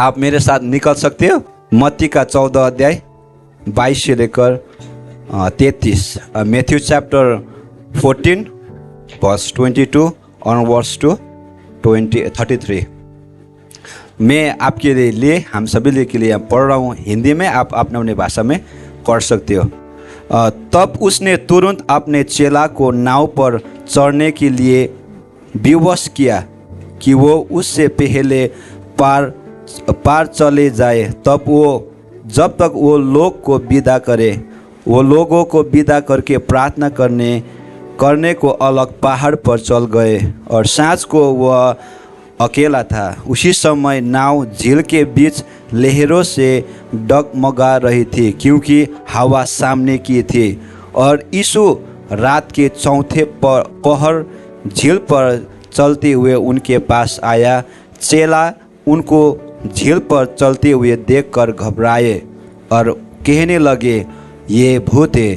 आप मेरे साथ निकल सकते हो? मत्ती का 14 अध्याय 22 से लेकर 33। Matthew chapter 14 verse 22 onwards to 33। मैं आपके लिए हम सभी के लिए पढ़ रहा हूँ हिंदी में, आप अपने अपने भाषा में पढ़ सकते हो। तब उसने तुरंत अपने चेला को नाव पर चढ़ने के लिए विवश किया कि वो उससे पहले पार चले जाए। तब वो जब तक वो लोग को विदा करे, वो लोगों को विदा करके प्रार्थना करने को अलग पहाड़ पर चल गए और सांझ को वह अकेला था। उसी समय नाव झील के बीच लहरों से डगमगा रही थी क्योंकि हवा सामने की थी। और यीशु रात के चौथे पहर झील पर चलते हुए उनके पास आया। चेला उनको झील पर चलते हुए देखकर घबराए और कहने लगे, ये भूत है,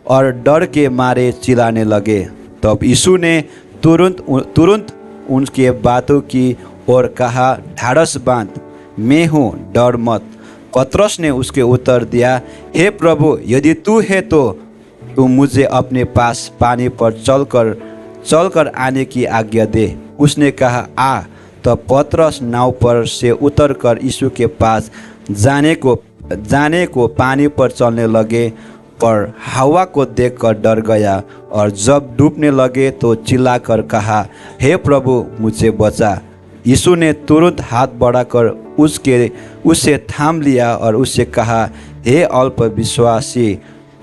और डर के मारे चिल्लाने लगे। तब यीशु ने तुरंत उनके बातों की ओर कहा, ढाढ़स बांध, मैं हूँ, डर मत। पतरस ने उसके उत्तर दिया, हे प्रभु, यदि तू है तो तू मुझे अपने पास पानी पर चलकर आने की आज्ञा दे। उसने कहा, आ। तब पतरस नाव पर से उतरकर यीशु के पास जाने को पानी पर चलने लगे, पर हवा को देखकर डर गया और जब डूबने लगे तो चिल्लाकर कहा, हे प्रभु, मुझे बचा। यीशु ने तुरंत हाथ बढ़ाकर उसे थाम लिया और उससे कहा, हे अल्पविश्वासी,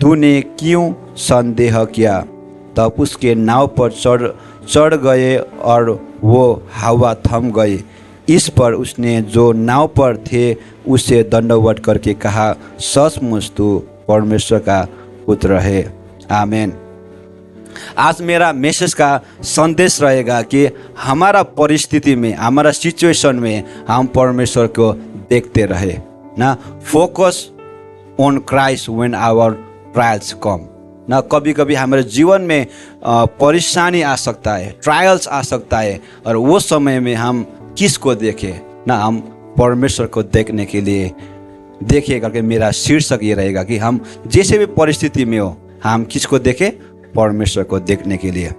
तूने क्यों संदेह किया? तब उसके नाव पर चढ़ गए और वो हवा थम गई। इस पर उसने जो नाव पर थे उसे दंडवत करके कहा, सचमुच तू परमेश्वर का पुत्र है। आमीन। आज मेरा मैसेज का संदेश रहेगा कि हमारा परिस्थिति में, हमारा सिचुएशन में हम परमेश्वर को देखते रहे ना। Focus on Christ when our trials come ना। कभी कभी हमारे जीवन में परेशानी आ सकता है, ट्रायल्स आ सकता है, और वो समय में हम किसको देखें ना? हम परमेश्वर को देखने के लिए देखिए करके मेरा शीर्षक ये रहेगा कि हम जैसे भी परिस्थिति में हो, हम किसको देखें? परमेश्वर को देखने के लिए।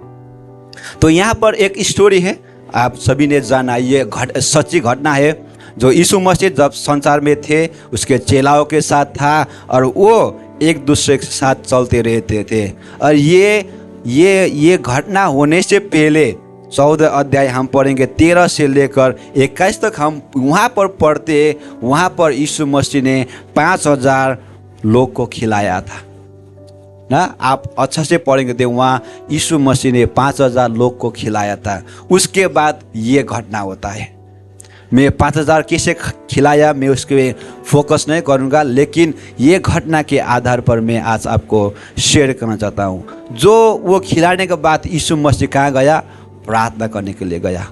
तो यहाँ पर एक स्टोरी है, आप सभी ने जाना, ये सच्ची घटना है। जो यीशु मसीह जब संसार में थे, उसके चेलाओं के साथ था और वो एक दूसरे के साथ चलते रहते थे। और ये घटना होने से पहले 14 अध्याय हम पढ़ेंगे, 13 से लेकर 21 तक हम वहाँ पर पढ़ते। वहाँ पर यीशु मसीह ने 5000 लोग को खिलाया था ना। आप अच्छा से पढ़ेंगे तो वहाँ यीशु मसीह ने 5000 लोग को खिलाया था। उसके बाद ये घटना होता है। मैं 5000 कैसे खिलाया मैं उसके फोकस नहीं करूँगा, लेकिन ये घटना के आधार पर मैं आज आपको शेयर करना चाहता हूँ। जो वो खिलाने के बाद यीशु मसीह कहाँ गया? प्रार्थना करने के लिए गया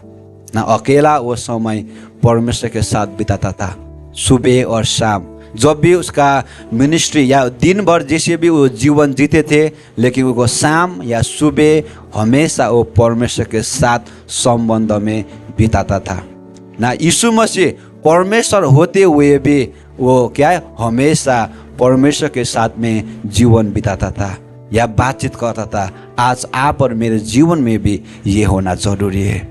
ना। अकेला वो समय परमेश्वर के साथ बिताता था, सुबह और शाम। जब भी उसका मिनिस्ट्री या दिन भर जैसे भी वो जीवन जीते थे, लेकिन वो शाम या सुबह हमेशा वो परमेश्वर के साथ संबंध में बिताता था ना। यीशु मसीह परमेश्वर होते हुए भी वो क्या है? हमेशा परमेश्वर के साथ में जीवन बिताता था या बातचीत करता था। आज आप और मेरे जीवन में भी ये होना जरूरी है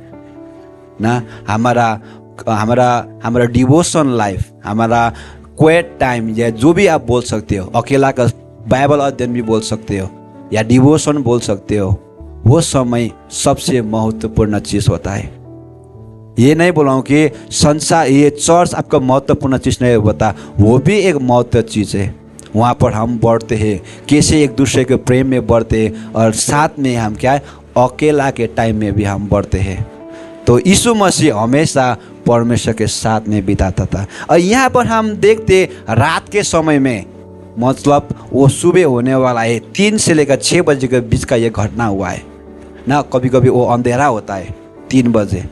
ना। हमारा डिवोशन लाइफ, हमारा क्वाइट टाइम, या जो भी आप बोल सकते हो, अकेला का बाइबल अध्ययन भी बोल सकते हो या डिवोशन बोल सकते हो, वो समय सबसे महत्वपूर्ण चीज़ होता है। ये नहीं बोलाऊँ कि संसार, ये चर्च आपका महत्वपूर्ण चीज़ नहीं होता, वो भी एक महत्व चीज़ है। वहाँ पर हम बढ़ते हैं, कैसे एक दूसरे के प्रेम में बढ़ते हैं, और साथ में हम क्या है? अकेला के टाइम में भी हम बढ़ते हैं। तो यीशु मसीह हमेशा परमेश्वर के साथ में बिताता था। और यहाँ पर हम देखते रात के समय में, मतलब वो सुबह होने वाला है, 3 से लेकर 6 बजे के बीच का ये घटना हुआ है ना। कभी कभी वो अंधेरा होता है 3 बजे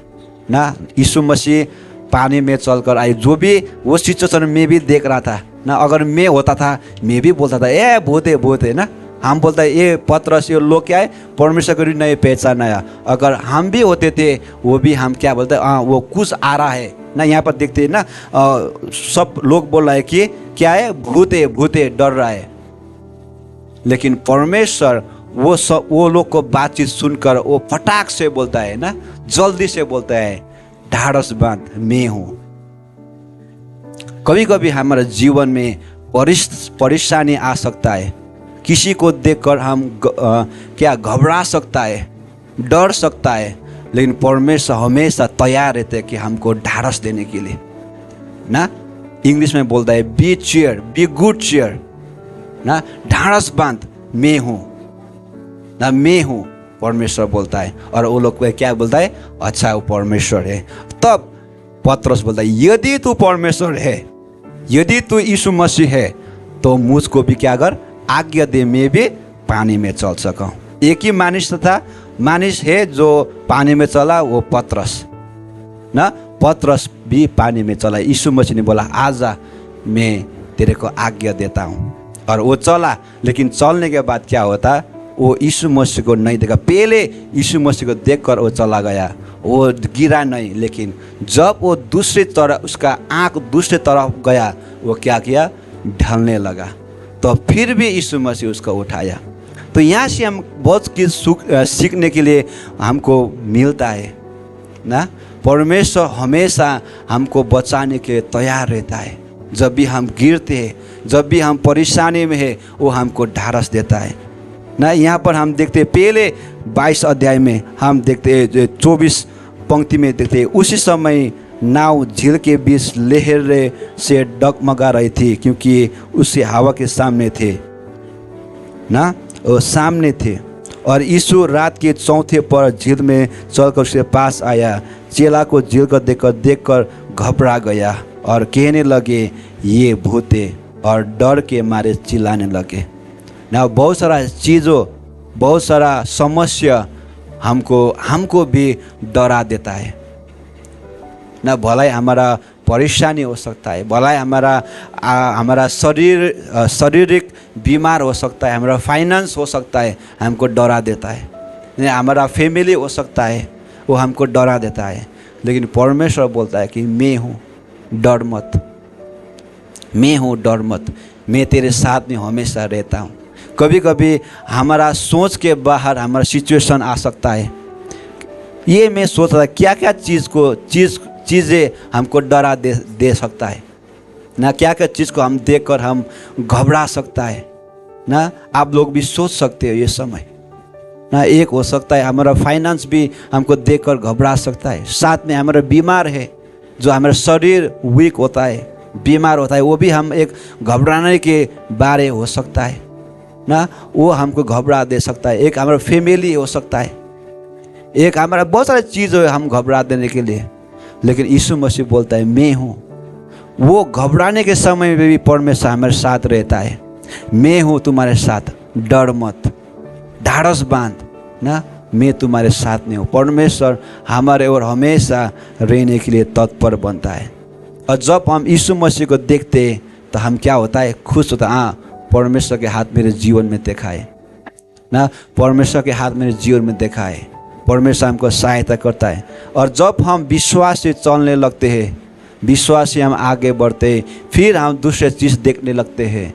ना। यीशु मसीह पानी में चलकर आए। जो भी वो सिचुएशन में भी देख रहा था ना। अगर मैं होता था, मैं भी बोलता था, ए भूत है ना। हम बोलता है, ये पतरस, ये लोग क्या है? परमेश्वर को नहीं पहचाना। अगर हम भी होते थे, वो भी हम क्या बोलते हैं? हाँ, वो कुछ आ रहा है ना। यहाँ पर देखते हैं ना, सब लोग बोल रहा है कि क्या है, भूत है, डर रहा है। लेकिन परमेश्वर वो लोग को बातचीत सुनकर वो फटाक से बोलता है ना, जल्दी से बोलता है, ढाढ़स बांध, मैं हूं। कभी कभी हमारे जीवन में परेशानी आ सकता है, किसी को देखकर हम क्या घबरा सकता है, डर सकता है, लेकिन परमेश्वर हमेशा तैयार रहते हैं कि हमको ढाढ़स देने के लिए ना। इंग्लिश में बोलता है be cheer, be good cheer ना, ढाढ़स बांध, मैं हूं ना, मैं हूं, परमेश्वर बोलता है। और वो लोग को क्या बोलता है, अच्छा वो परमेश्वर है। तब पतरस बोलता है, यदि तू परमेश्वर है, यदि तू यीशु मसीह है, तो मुझको भी क्या कर, आज्ञा दे, मैं भी पानी में चल सकूं। एक ही मानिस है जो पानी में चला, वो पतरस ना। पतरस भी पानी में चला। यीशु मसीह ने बोला, आजा, मैं तेरे को आज्ञा देता हूँ। और वो चला, लेकिन चलने के बाद क्या होता, वो यीशु मसीह को नहीं देखा। पहले यीशु मसीह को देखकर वो चला गया, वो गिरा नहीं। लेकिन जब वो दूसरी तरफ, उसका आँख दूसरी तरफ गया, वो क्या किया, ढलने लगा। तो फिर भी यीशु मसीह उसको उठाया। तो यहाँ से हम बहुत कुछ सीखने के लिए हमको मिलता है ना। परमेश्वर हमेशा हमको बचाने के लिए तैयार रहता है। जब भी हम गिरते हैं, जब भी हम परेशानी में है, वो हमको ढाढ़स देता है ना। यहाँ पर हम देखते हैं, पहले 22 अध्याय में हम देखते हैं, 24 पंक्ति में देखते हैं, उसी समय नाव झील के बीच लहर से डगमगा रही थी, क्योंकि उसे हवा के सामने थे ना, वो सामने थे। और यीशु रात के चौथे पर झील में चलकर उसके पास आया। चेला को झील को देखकर घबरा गया और कहने लगे, ये भूत है, और डर के मारे चिल्लाने लगे ना। बहुत सारा चीज़ों, बहुत सारा समस्या हमको भी डरा देता है ना। भलाई हमारा परेशानी हो सकता है, भलाई हमारा शारीरिक बीमार हो सकता है, हमारा फाइनेंस हो सकता है, हमको डरा देता है। हमारा फैमिली हो सकता है, वो हमको डरा देता है। लेकिन परमेश्वर बोलता है कि मैं हूँ, डर मत, मैं हूँ, डर मत, मैं तेरे साथ में हमेशा रहता हूँ। कभी कभी हमारा सोच के बाहर हमारा सिचुएशन आ सकता है। ये मैं सोच रहा क्या क्या चीज़ें हमको डरा दे सकता है ना, क्या क्या चीज़ को हम देखकर हम घबरा सकता है ना। आप लोग भी सोच सकते हो ये समय ना। एक हो सकता है हमारा फाइनेंस भी हमको देखकर घबरा सकता है। साथ में हमारा बीमार है, जो हमारा शरीर वीक होता है, बीमार होता है, वो भी हम एक घबराने के बारे हो सकता है ना, वो हमको घबरा दे सकता है। एक हमारा फैमिली हो सकता है, एक हमारा बहुत सारी चीज़ है हम घबरा देने के लिए। लेकिन यीशु मसीह बोलता है, मैं हूँ। वो घबराने के समय में भी परमेश्वर हमारे साथ रहता है। मैं हूँ तुम्हारे साथ, डर मत, ढाढ़स बांध ना, मैं तुम्हारे साथ में हूँ। परमेश्वर हमारे और हमेशा रहने के लिए तत्पर बनता है। और जब हम यीशु मसीह को देखते हैं तो हम क्या होता है, खुश होता है। हाँ, परमेश्वर के हाथ मेरे जीवन में देखा है ना, परमेश्वर के हाथ मेरे जीवन में देखा है, परमेश्वर हमको सहायता करता है। और जब हम विश्वास से चलने लगते हैं, विश्वास से हम आगे बढ़ते हैं, फिर हम दूसरे चीज़ देखने लगते हैं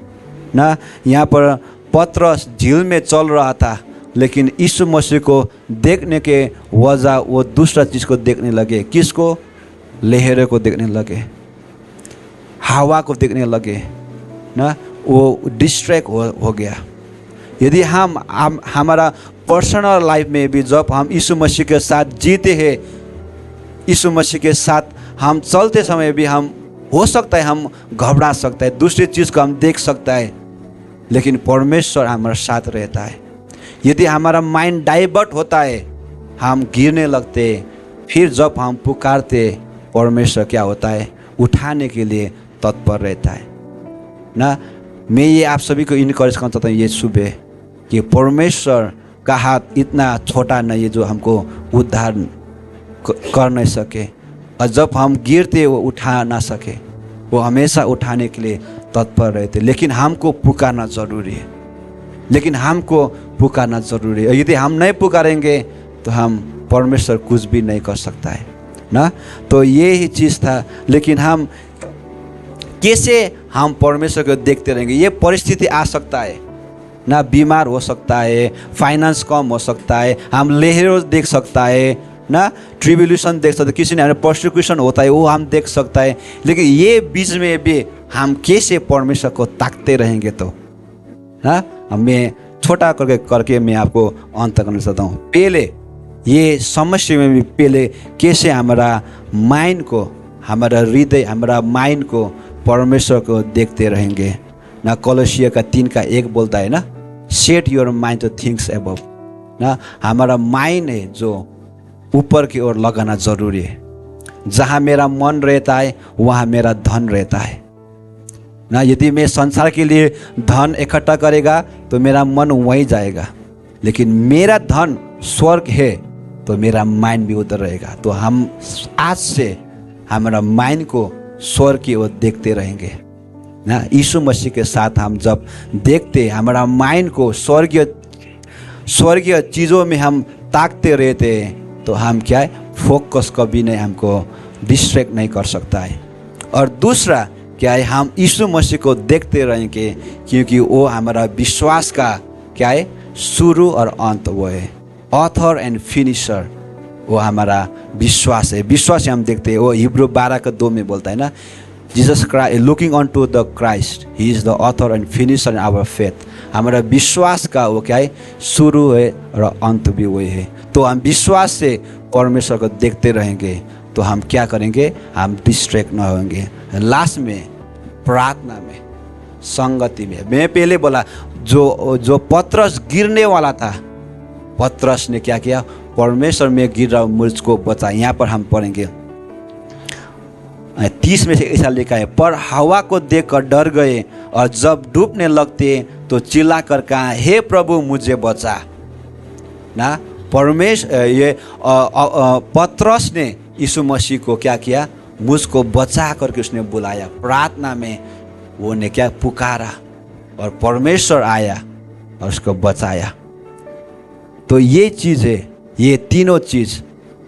ना। यहाँ पर पतरस झील में चल रहा था, लेकिन यीशु मसीह को देखने के वजह वो दूसरा चीज़ को देखने लगे। किसको? लहरों को देखने लगे, हवा को देखने लगे ना। वो डिस्ट्रैक्ट हो गया। यदि हम हमारा पर्सनल लाइफ में भी जब हम यीशु मसीह के साथ जीते हैं, यीशु मसीह के साथ हम चलते समय भी हम हो सकता है हम घबरा सकता है, दूसरी चीज़ को हम देख सकता है, लेकिन परमेश्वर हमारे साथ रहता है। यदि हमारा माइंड डाइवर्ट होता है, हम गिरने लगते, फिर जब हम पुकारते, परमेश्वर क्या होता है, उठाने के लिए तत्पर रहता है ना। मैं ये आप सभी को इनकरेज करना चाहता हूँ ये सुबह कि परमेश्वर का हाथ इतना छोटा नहीं है जो हमको उद्धार कर नहीं सके, और जब हम गिरते वो उठा ना सके। वो हमेशा उठाने के लिए तत्पर रहते, लेकिन हमको पुकारना ज़रूरी है, लेकिन हमको पुकारना ज़रूरी है। यदि हम नहीं पुकारेंगे तो हम परमेश्वर कुछ भी नहीं कर सकता है। ना। तो ये ही चीज़ था। लेकिन हम कैसे हम परमेश्वर को देखते रहेंगे? ये परिस्थिति आ सकता है ना, बीमार हो सकता है, फाइनेंस कम हो सकता है, हम लहरों देख सकता है ना, ट्रिब्यूलेशन देख सकते हैं, किसी ने प्रोसिक्यूशन होता है वो हम देख सकता है। लेकिन ये बीच में भी हम कैसे परमेश्वर को ताकते रहेंगे? तो ना मैं छोटा करके मैं आपको अंत करना चाहता हूँ। पहले ये समस्या में भी पहले कैसे हमारा माइंड को, हमारा हृदय, हमारा माइंड को परमेश्वर को देखते रहेंगे ना। कोलोसिया का 3:1 बोलता है ना, set your mind two things above ना। हमारा माइंड है जो ऊपर की ओर लगाना जरूरी है। जहाँ मेरा मन रहता है वहाँ मेरा धन रहता है ना। यदि मैं संसार के लिए धन इकट्ठा करेगा तो मेरा मन वहीं जाएगा, लेकिन मेरा धन स्वर्ग है तो मेरा माइंड भी उधर रहेगा। तो हम आज से हमारा माइंड को स्वर्ग की ओर देखते रहेंगे ना। यीशु मसीह के साथ हम जब देखते हमारा माइंड को स्वर्गीय चीज़ों में हम ताकते रहते हैं तो हम क्या है, फोकस कभी नहीं, हमको डिस्ट्रैक्ट नहीं कर सकता है। और दूसरा क्या है, हम यीशु मसीह को देखते रहेंगे क्योंकि वो हमारा विश्वास का क्या है, शुरू और अंत वो है, ऑथर एंड फिनिशर। वो हमारा विश्वास है। विश्वास हम देखते हैं, वो हिब्रू 12:2 में बोलता है ना, Jesus Christ looking on to the Christ, he is the author and finisher in our faith. हमारा विश्वास का वो क्या है, शुरू है और अंत भी वही है। तो हम विश्वास से परमेश्वर को देखते रहेंगे तो हम क्या करेंगे, हम डिस्ट्रैक्ट ना होंगे। लास्ट में प्रार्थना में, संगति में, मैं पहले बोला जो पतरस गिरने वाला था, पतरस ने क्या किया, परमेश्वर में गिर रहा हूँ मुझको बचा। यहाँ पर हम पढ़ेंगे 30 में से ऐसा लिखा है, पर हवा को देखकर डर गए और जब डूबने लगते तो चिल्लाकर कहा, हे प्रभु मुझे बचा ना। पतरस ने यीशु मसीह को क्या किया, मुझको बचा करके उसने बुलाया। प्रार्थना में वो ने क्या पुकारा और परमेश्वर आया और उसको बचाया। तो ये चीज़ है, ये तीनों चीज़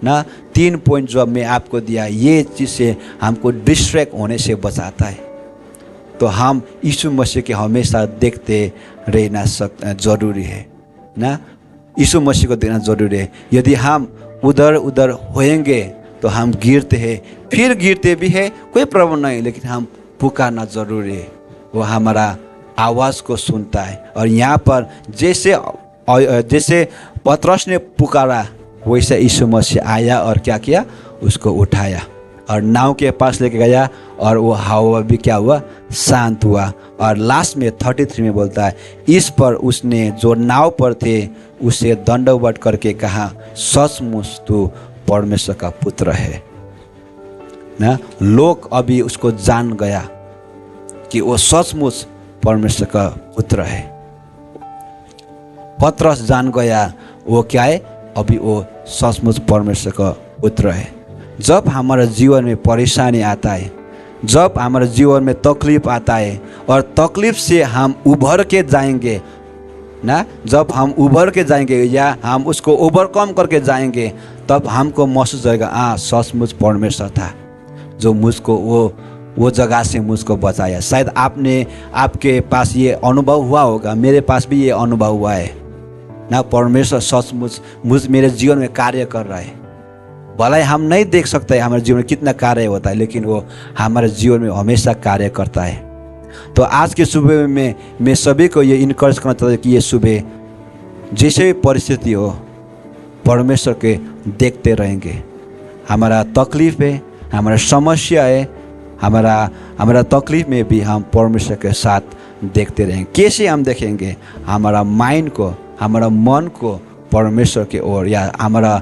ना, 3 पॉइंट जो मैं आपको दिया, ये चीज़ से हमको डिस्ट्रैक्ट होने से बचाता है। तो हम यीशु मसीह के हमेशा देखते रहना जरूरी है ना। यीशु मसीह को देखना जरूरी है। यदि हम उधर उधर होएंगे तो हम गिरते हैं, फिर गिरते भी है, कोई प्रॉब्लम नहीं, लेकिन हम पुकारना जरूरी है। वो हमारा आवाज़ को सुनता है। और यहाँ पर जैसे पतरस ने पुकारा वैसे यीशु मसीह आया और क्या किया, उसको उठाया और नाव के पास लेके गया और वो हवा भी क्या हुआ, शांत हुआ। और लास्ट में 33 में बोलता है, इस पर उसने जो नाव पर थे उसे दंडवत करके कहा, सचमुच तू परमेश्वर का पुत्र है ना। लोग अभी उसको जान गया कि वो सचमुच परमेश्वर का पुत्र है। पतरस जान गया वो क्या है, अभी वो सचमुच परमेश्वर का पुत्र है। जब हमारे जीवन में परेशानी आता है, जब हमारे जीवन में तकलीफ आता है और तकलीफ से हम उभर के जाएंगे ना, जब हम उभर के जाएंगे या हम उसको ओवरकम करके जाएंगे, तब हमको महसूस होगा, हाँ सचमुच परमेश्वर था जो मुझको वो जगह से मुझको बचाया। शायद आपके पास ये अनुभव हुआ होगा, मेरे पास भी ये अनुभव हुआ है ना। परमेश्वर सचमुच मेरे जीवन में कार्य कर रहा है। भले हम नहीं देख सकते हमारे जीवन में कितना कार्य होता है, लेकिन वो हमारे जीवन में हमेशा कार्य करता है। तो आज के सुबह में मैं सभी को ये इनकरेज करना चाहता हूँ कि ये सुबह जैसे भी परिस्थिति हो, परमेश्वर के देखते रहेंगे। हमारा तकलीफ है, हमारा समस्या है, हमारा तकलीफ में भी हम परमेश्वर के साथ देखते रहेंगे। कैसे हम देखेंगे, हमारा माइंड को, हमारा मन को परमेश्वर के ओर या हमारा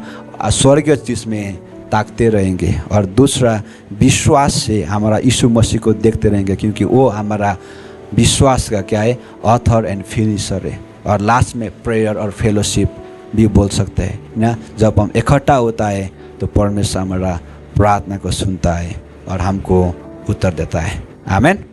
स्वर्गीय चीज़ में ताकते रहेंगे। और दूसरा, विश्वास से हमारा यीशु मसीह को देखते रहेंगे क्योंकि वो हमारा विश्वास का क्या है, ऑथर एंड फिनिशर है। और लास्ट में प्रेयर और फेलोशिप भी बोल सकते हैं ना। जब हम इकट्ठा होता है तो परमेश्वर हमारा प्रार्थना को सुनता है और हमको उत्तर देता है। आमीन।